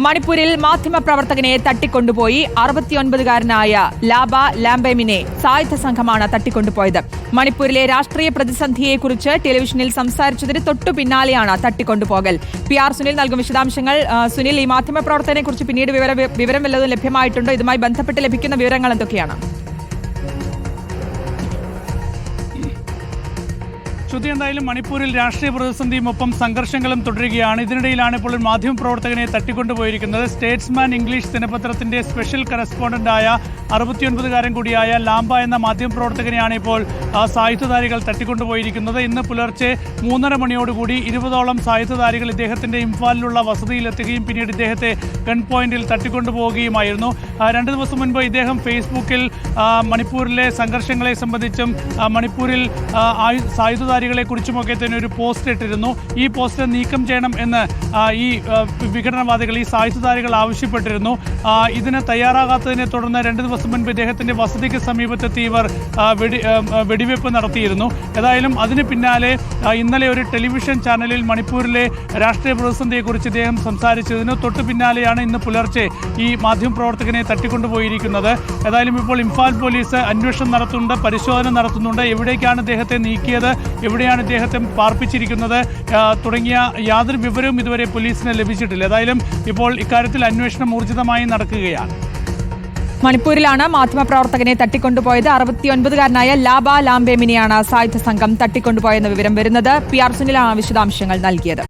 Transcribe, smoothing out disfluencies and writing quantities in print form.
മണിപ്പൂരിൽ മാധ്യമപ്രവർത്തകനെ തട്ടിക്കൊണ്ടുപോയി 69-കാരനായ ലാബ ലാംബെമിനെ സായുധ സംഘമാണ് തട്ടിക്കൊണ്ടുപോയത്. മണിപ്പൂരിലെ രാഷ്ട്രീയ പ്രതിസന്ധിയെക്കുറിച്ച് ടെലിവിഷനിൽ സംസാരിച്ചതിന് തൊട്ടു പിന്നാലെയാണ് തട്ടിക്കൊണ്ടുപോകൽ. PR സുനിൽ നൽകും വിശദാംശങ്ങൾ. സുനിൽ, ഈ മാധ്യമപ്രവർത്തകനെക്കുറിച്ച് പിന്നീട് വിവരം വല്ലതും ലഭ്യമായിട്ടുണ്ടോ? ഇതുമായി ബന്ധപ്പെട്ട് ലഭിക്കുന്ന വിവരങ്ങൾ എന്തൊക്കെയാണ്? ശ്രുതി, എന്തായാലും മണിപ്പൂരിൽ രാഷ്ട്രീയ പ്രതിസന്ധിയും ഒപ്പം സംഘർഷങ്ങളും തുടരുകയാണ്. ഇതിനിടയിലാണ് ഇപ്പോൾ മാധ്യമപ്രവർത്തകനെ തട്ടിക്കൊണ്ടുപോയിരിക്കുന്നത്. സ്റ്റേറ്റ്സ്മാൻ ഇംഗ്ലീഷ് ദിനപത്രത്തിന്റെ സ്പെഷ്യൽ കറസ്പോണ്ടന്റായ 69-കാരൻ കൂടിയായ ലാംബ എന്ന മാധ്യമപ്രവർത്തകനെയാണ് ഇപ്പോൾ സായുധധാരികൾ തട്ടിക്കൊണ്ടുപോയിരിക്കുന്നത്. ഇന്ന് പുലർച്ചെ 3:30 മണിയോടുകൂടി 20ഓളം സായുധധാരികൾ ഇദ്ദേഹത്തിന്റെ ഇംഫാലിലുള്ള വസതിയിലെത്തുകയും പിന്നീട് ഇദ്ദേഹത്തെ ഗൺ പോയിന്റിൽ തട്ടിക്കൊണ്ടുപോവുകയുമായിരുന്നു. 2 ദിവസം മുൻപ് ഇദ്ദേഹം ഫേസ്ബുക്കിൽ മണിപ്പൂരിലെ സംഘർഷങ്ങളെ സംബന്ധിച്ചും മണിപ്പൂരിൽ സായുധധാരികളെ കുറിച്ചുമൊക്കെ തന്നെ ഒരു പോസ്റ്റ് ഇട്ടിരുന്നു. ഈ പോസ്റ്റ് നീക്കം ചെയ്യണം എന്ന് ഈ വിഘടനവാദികൾ, ഈ സായുധധാരികൾ ആവശ്യപ്പെട്ടിരുന്നു. ഇതിന് തയ്യാറാകാത്തതിനെ തുടർന്ന് 2 ദിവസം മുൻപ് ഇദ്ദേഹത്തിന്റെ വസതിക്ക് സമീപത്തെത്തി ഇവർ വെടിവെപ്പ് നടത്തിയിരുന്നു. ഏതായാലും അതിന് പിന്നാലെ ഇന്നലെ ഒരു ടെലിവിഷൻ ചാനലിൽ മണിപ്പൂരിലെ രാഷ്ട്രീയ പ്രതിസന്ധിയെക്കുറിച്ച് ഇദ്ദേഹം സംസാരിച്ചതിന് തൊട്ടു പിന്നാലെയാണ് ഇന്ന് പുലർച്ചെ ഈ മാധ്യമപ്രവർത്തകനെ തട്ടിക്കൊണ്ടുപോയിരിക്കുന്നത്. ഏതായാലും ഇപ്പോൾ ഇംഫാൽ പോലീസ് അന്വേഷണം നടത്തുന്നുണ്ട്, പരിശോധന നടത്തുന്നുണ്ട്. എവിടേക്കാണ് ഇദ്ദേഹത്തെ നീക്കിയത്, എവിടെയാണ് ഇദ്ദേഹത്തെ പാർപ്പിച്ചിരിക്കുന്നത് തുടങ്ങിയ യാതൊരു വിവരവും ഇതുവരെ പോലീസിന് ലഭിച്ചിട്ടില്ല. ഏതായാലും ഇപ്പോൾ ഇക്കാര്യത്തിൽ അന്വേഷണം ഊർജിതമായി നടക്കുകയാണ്. മണിപ്പൂരിലാണ് മാധ്യമപ്രവർത്തകനെ തട്ടിക്കൊണ്ടുപോയത്. 69-കാരനായ ലാബ ലാംബെമിനെയാണ് സായുധ സംഘം തട്ടിക്കൊണ്ടുപോയെന്ന വിവരം വരുന്നത്. PR സുനിലാണ് വിശദാംശങ്ങൾ നൽകിയത്.